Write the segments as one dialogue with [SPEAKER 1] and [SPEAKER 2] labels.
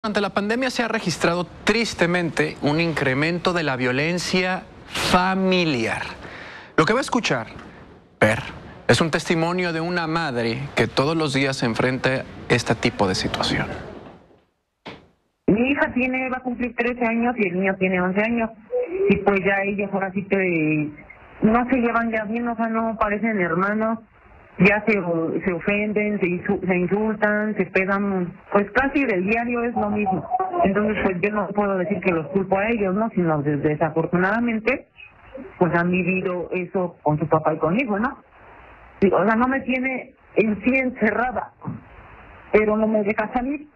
[SPEAKER 1] Durante la pandemia se ha registrado tristemente un incremento de la violencia familiar. Lo que va a escuchar, es un testimonio de una madre que todos los días se enfrenta a este tipo de situación.
[SPEAKER 2] Mi hija va a cumplir 13 años y el niño tiene 11 años. Y pues ya ellos ahora sí que no se llevan ya bien, o sea, no parecen hermanos. Ya se ofenden, se insultan, se pegan, pues casi del diario es lo mismo. Entonces, pues yo no puedo decir que los culpo a ellos, ¿no? Sino desafortunadamente, pues han vivido eso con su papá y conmigo, ¿no? Sí, o sea, no me tiene en sí encerrada, pero no me deja salir.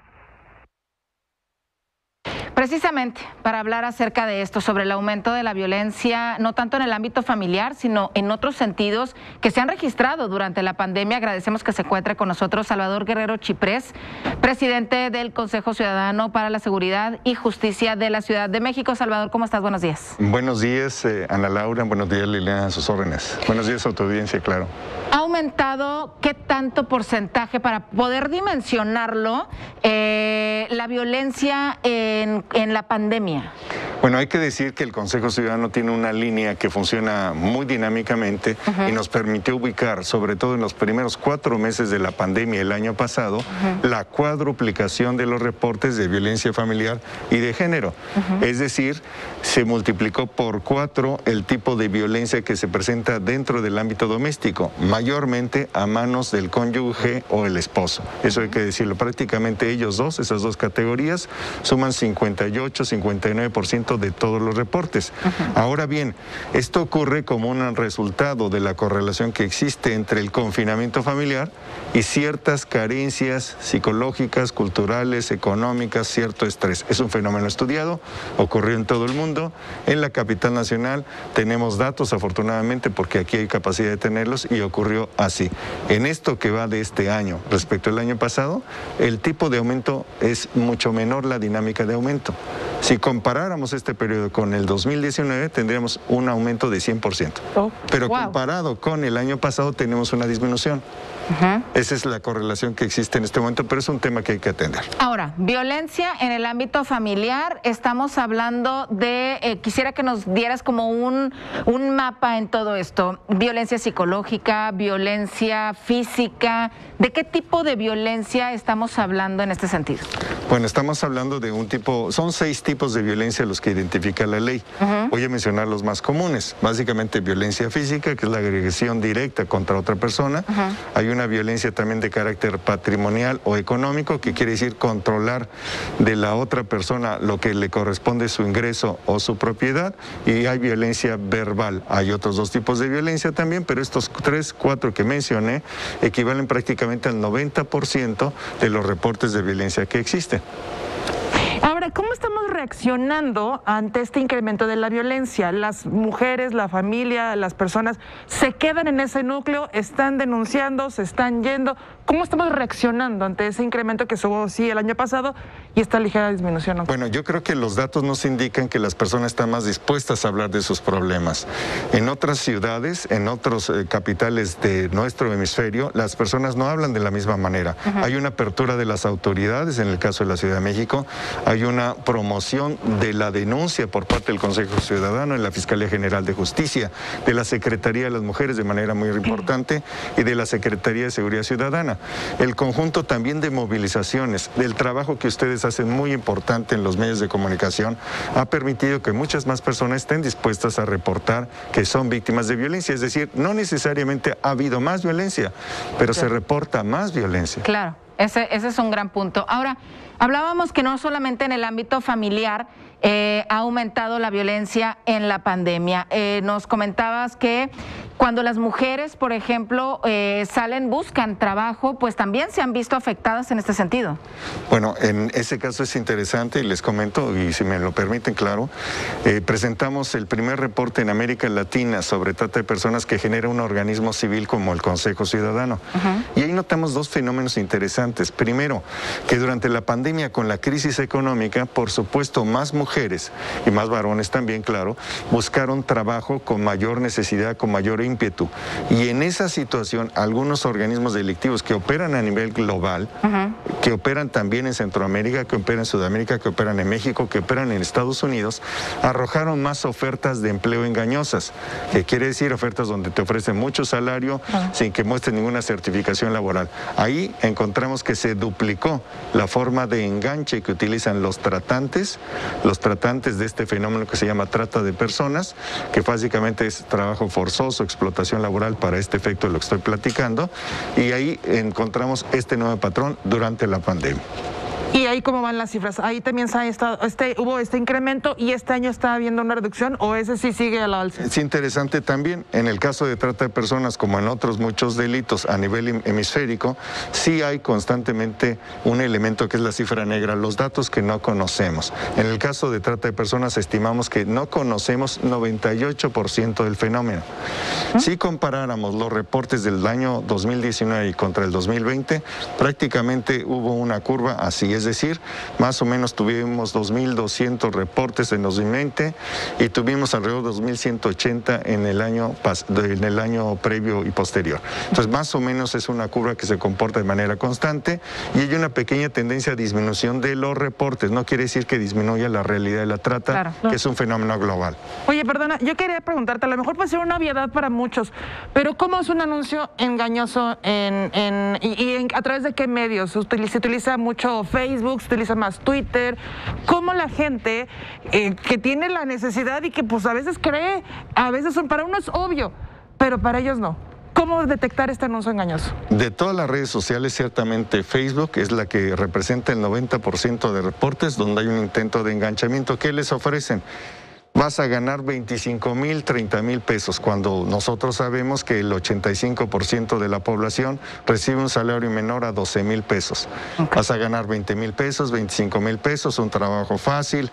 [SPEAKER 3] Precisamente para hablar acerca de esto, sobre el aumento de la violencia, no tanto en el ámbito familiar, sino en otros sentidos que se han registrado durante la pandemia. Agradecemos que se encuentre con nosotros Salvador Guerrero Chiprés, presidente del Consejo Ciudadano para la Seguridad y Justicia de la Ciudad de México. Salvador, ¿cómo estás? Buenos días.
[SPEAKER 4] Buenos días, Ana Laura. Buenos días, Liliana, a sus órdenes. Buenos días a tu audiencia, claro.
[SPEAKER 3] ¿Ha aumentado qué tanto porcentaje, para poder dimensionarlo, la violencia en la pandemia?
[SPEAKER 4] Bueno, hay que decir que el Consejo Ciudadano tiene una línea que funciona muy dinámicamente y nos permitió ubicar, sobre todo en los primeros 4 meses de la pandemia el año pasado, la cuadruplicación de los reportes de violencia familiar y de género. Es decir, se multiplicó por 4 el tipo de violencia que se presenta dentro del ámbito doméstico, mayormente a manos del cónyuge o el esposo. Eso hay que decirlo. Prácticamente ellos dos, esas dos categorías, suman 58-59% de todos los reportes. Ahora bien, esto ocurre como un resultado de la correlación que existe entre el confinamiento familiar y ciertas carencias psicológicas, culturales, económicas, cierto estrés. Es un fenómeno estudiado, ocurrió en todo el mundo. En la capital nacional tenemos datos, afortunadamente, porque aquí hay capacidad de tenerlos, y ocurrió así. En esto que va de este año respecto al año pasado, el tipo de aumento es mucho menor, la dinámica de aumento. Si comparáramos este periodo con el 2019, tendríamos un aumento de 100%. Pero comparado con el año pasado, tenemos una disminución. Esa es la correlación que existe en este momento, pero es un tema que hay que atender.
[SPEAKER 3] Ahora, violencia en el ámbito familiar, estamos hablando de, quisiera que nos dieras como un mapa en todo esto. Violencia psicológica, violencia física, ¿de qué tipo de violencia estamos hablando en este sentido?
[SPEAKER 4] Bueno, estamos hablando de un tipo, son 6 tipos de violencia los que identifica la ley. Voy a mencionar los más comunes. Básicamente violencia física, que es la agresión directa contra otra persona. Hay una violencia también de carácter patrimonial o económico, que quiere decir controlar de la otra persona lo que le corresponde, su ingreso o su propiedad. Y hay violencia verbal. Hay otros 2 tipos de violencia también, pero estos 3, 4 que mencioné equivalen prácticamente al 90% de los reportes de violencia que existen.
[SPEAKER 5] Ahora, ¿cómo estamos reaccionando ante este incremento de la violencia? Las mujeres, la familia, las personas se quedan en ese núcleo, están denunciando, se están yendo. ¿Cómo estamos reaccionando ante ese incremento que hubo sí el año pasado y esta ligera disminución, ¿no?
[SPEAKER 4] Bueno, yo creo que los datos nos indican que las personas están más dispuestas a hablar de sus problemas. En otras ciudades, en otros capitales de nuestro hemisferio, las personas no hablan de la misma manera. Hay una apertura de las autoridades, en el caso de la Ciudad de México, hay una promoción de la denuncia por parte del Consejo Ciudadano, en la Fiscalía General de Justicia, de la Secretaría de las Mujeres de manera muy importante y de la Secretaría de Seguridad Ciudadana. El conjunto también de movilizaciones, del trabajo que ustedes hacen muy importante en los medios de comunicación, ha permitido que muchas más personas estén dispuestas a reportar que son víctimas de violencia. Es decir, no necesariamente ha habido más violencia, pero se reporta más violencia.
[SPEAKER 3] Claro, ese es un gran punto. Ahora, hablábamos que no solamente en el ámbito familiar ha aumentado la violencia en la pandemia. Nos comentabas que cuando las mujeres, por ejemplo, salen, buscan trabajo, pues también se han visto afectadas en este sentido.
[SPEAKER 4] Bueno, en ese caso es interesante, y les comento, y si me lo permiten, claro, presentamos el primer reporte en América Latina sobre trata de personas que genera un organismo civil como el Consejo Ciudadano. Y ahí notamos 2 fenómenos interesantes. Primero, que durante la pandemia, con la crisis económica, por supuesto, más mujeres y más varones también, claro, buscaron trabajo con mayor necesidad, con mayor ímpetu. Y en esa situación, algunos organismos delictivos que operan a nivel global, que operan también en Centroamérica, que operan en Sudamérica, que operan en México, que operan en Estados Unidos, arrojaron más ofertas de empleo engañosas, que quiere decir ofertas donde te ofrecen mucho salario sin que muestres ninguna certificación laboral. Ahí encontramos que se duplicó la forma de enganche que utilizan los tratantes de este fenómeno que se llama trata de personas, que básicamente es trabajo forzoso, explotación laboral para este efecto de lo que estoy platicando, y ahí encontramos este nuevo patrón durante la pandemia.
[SPEAKER 5] ¿Y ahí cómo van las cifras? ¿Ahí también hubo este incremento y este año está habiendo una reducción o ese sí sigue a la alza?
[SPEAKER 4] Es interesante también, en el caso de trata de personas, como en otros muchos delitos a nivel hemisférico, sí hay constantemente un elemento que es la cifra negra, los datos que no conocemos. En el caso de trata de personas estimamos que no conocemos 98% del fenómeno. Si comparáramos los reportes del año 2019 y contra el 2020, prácticamente hubo una curva así, es decir, más o menos tuvimos 2.200 reportes en 2020 y tuvimos alrededor de 2.180 en el año previo y posterior. Entonces, más o menos es una curva que se comporta de manera constante y hay una pequeña tendencia a disminución de los reportes. No quiere decir que disminuya la realidad de la trata, que es un fenómeno global.
[SPEAKER 5] Oye, perdona, yo quería preguntarte, a lo mejor puede ser una obviedad para muchos, pero ¿cómo es un anuncio engañoso a través de qué medios? ¿Se utiliza mucho Facebook, se utiliza más Twitter? ¿Cómo la gente que tiene la necesidad y que pues a veces cree, a veces para uno es obvio, pero para ellos no? ¿Cómo detectar este anuncio engañoso?
[SPEAKER 4] De todas las redes sociales, ciertamente Facebook es la que representa el 90% de reportes donde hay un intento de enganchamiento. ¿Qué les ofrecen? Vas a ganar 25,000, 30,000 pesos, cuando nosotros sabemos que el 85% de la población recibe un salario menor a 12,000 pesos. Vas a ganar 20,000 pesos, 25,000 pesos, un trabajo fácil,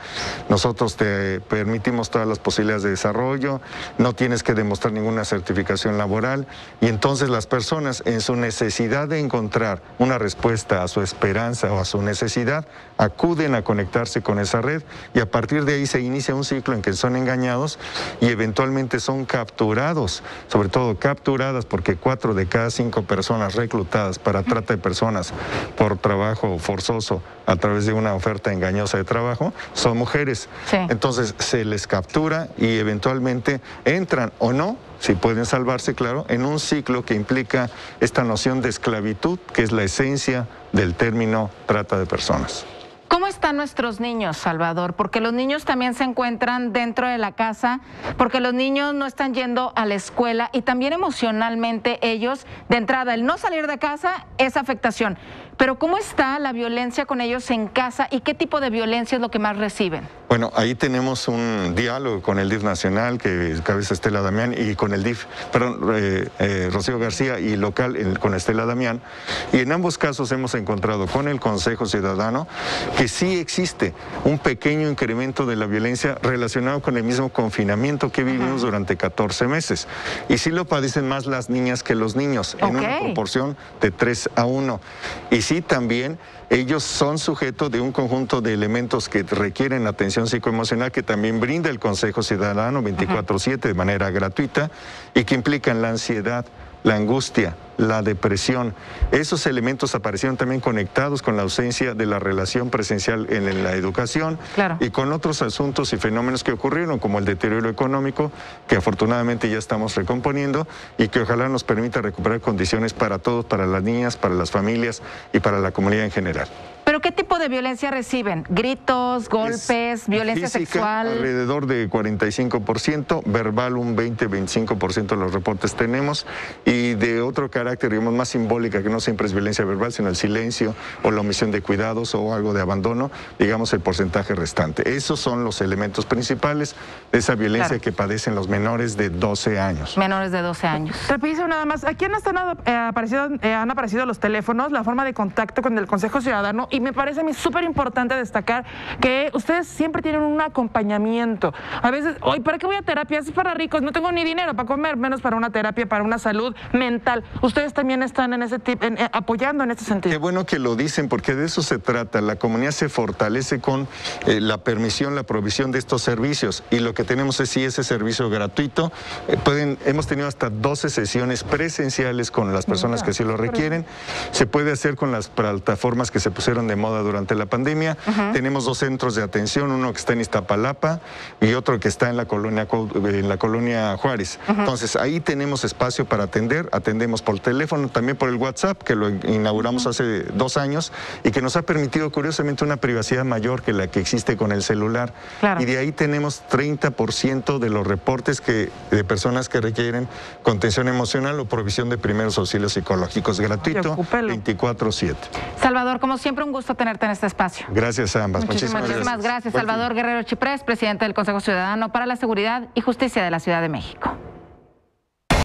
[SPEAKER 4] nosotros te permitimos todas las posibilidades de desarrollo, no tienes que demostrar ninguna certificación laboral, y entonces las personas, en su necesidad de encontrar una respuesta a su esperanza o a su necesidad, acuden a conectarse con esa red, y a partir de ahí se inicia un ciclo en que son engañados y eventualmente son capturados, sobre todo capturadas, porque 4 de cada 5 personas reclutadas para trata de personas por trabajo forzoso a través de una oferta engañosa de trabajo son mujeres. Sí. Entonces se les captura y eventualmente entran o no, si pueden salvarse, claro, en un ciclo que implica esta noción de esclavitud, que es la esencia del término trata de personas.
[SPEAKER 3] ¿Cómo están nuestros niños, Salvador? Porque los niños también se encuentran dentro de la casa, porque los niños no están yendo a la escuela y también emocionalmente ellos, de entrada, el no salir de casa es afectación. Pero ¿cómo está la violencia con ellos en casa y qué tipo de violencia es lo que más reciben?
[SPEAKER 4] Bueno, ahí tenemos un diálogo con el DIF nacional, que cabeza Estela Damián, y con el DIF, Rocío García, y local con Estela Damián. Y en ambos casos hemos encontrado con el Consejo Ciudadano que sí existe un pequeño incremento de la violencia relacionado con el mismo confinamiento que vivimos durante 14 meses. Y sí lo padecen más las niñas que los niños, en una proporción de 3-1. Y sí también ellos son sujetos de un conjunto de elementos que requieren atención psicoemocional que también brinda el Consejo Ciudadano 24/7 de manera gratuita y que implican la ansiedad, la angustia, la depresión. Esos elementos aparecieron también conectados con la ausencia de la relación presencial en la educación y con otros asuntos y fenómenos que ocurrieron, como el deterioro económico, que afortunadamente ya estamos recomponiendo y que ojalá nos permita recuperar condiciones para todos, para las niñas, para las familias y para la comunidad en general.
[SPEAKER 3] ¿Pero qué tipo de violencia reciben? ¿Gritos, golpes, violencia
[SPEAKER 4] física,
[SPEAKER 3] sexual?
[SPEAKER 4] Alrededor de 45%, verbal un 20-25% de los reportes tenemos, y de otro carácter, digamos, más simbólica, que no siempre es violencia verbal, sino el silencio o la omisión de cuidados o algo de abandono, digamos el porcentaje restante. Esos son los elementos principales de esa violencia que padecen los menores de 12 años.
[SPEAKER 3] Menores de 12 años.
[SPEAKER 5] Repito nada más, ¿a quién han aparecido los teléfonos, la forma de contacto con el Consejo Ciudadano? Y me parece a mí súper importante destacar que ustedes siempre tienen un acompañamiento. A veces, hoy, ¿para qué voy a terapia? Es para ricos, no tengo ni dinero para comer, menos para una terapia, para una salud mental. Ustedes también están en ese tipo, apoyando en ese sentido.
[SPEAKER 4] Qué bueno que lo dicen, porque de eso se trata. La comunidad se fortalece con la permisión, la provisión de estos servicios, y lo que tenemos es ese servicio gratuito. Hemos tenido hasta 12 sesiones presenciales con las personas que sí lo requieren. Se puede hacer con las plataformas que se pusieron de moda durante la pandemia. Tenemos 2 centros de atención, uno que está en Iztapalapa y otro que está en la colonia Juárez. Entonces, ahí tenemos espacio para atender. Atendemos por teléfono, también por el WhatsApp, que lo inauguramos hace 2 años y que nos ha permitido, curiosamente, una privacidad mayor que la que existe con el celular.
[SPEAKER 5] Claro.
[SPEAKER 4] Y de ahí tenemos 30% de los reportes de personas que requieren contención emocional o provisión de primeros auxilios psicológicos, gratuito, 24/7.
[SPEAKER 3] Salvador, como siempre, un gusto tenerte en este espacio.
[SPEAKER 4] Gracias a ambas.
[SPEAKER 3] Muchísimas gracias. Salvador Guerrero Chiprés, presidente del Consejo Ciudadano para la Seguridad y Justicia de la Ciudad de México.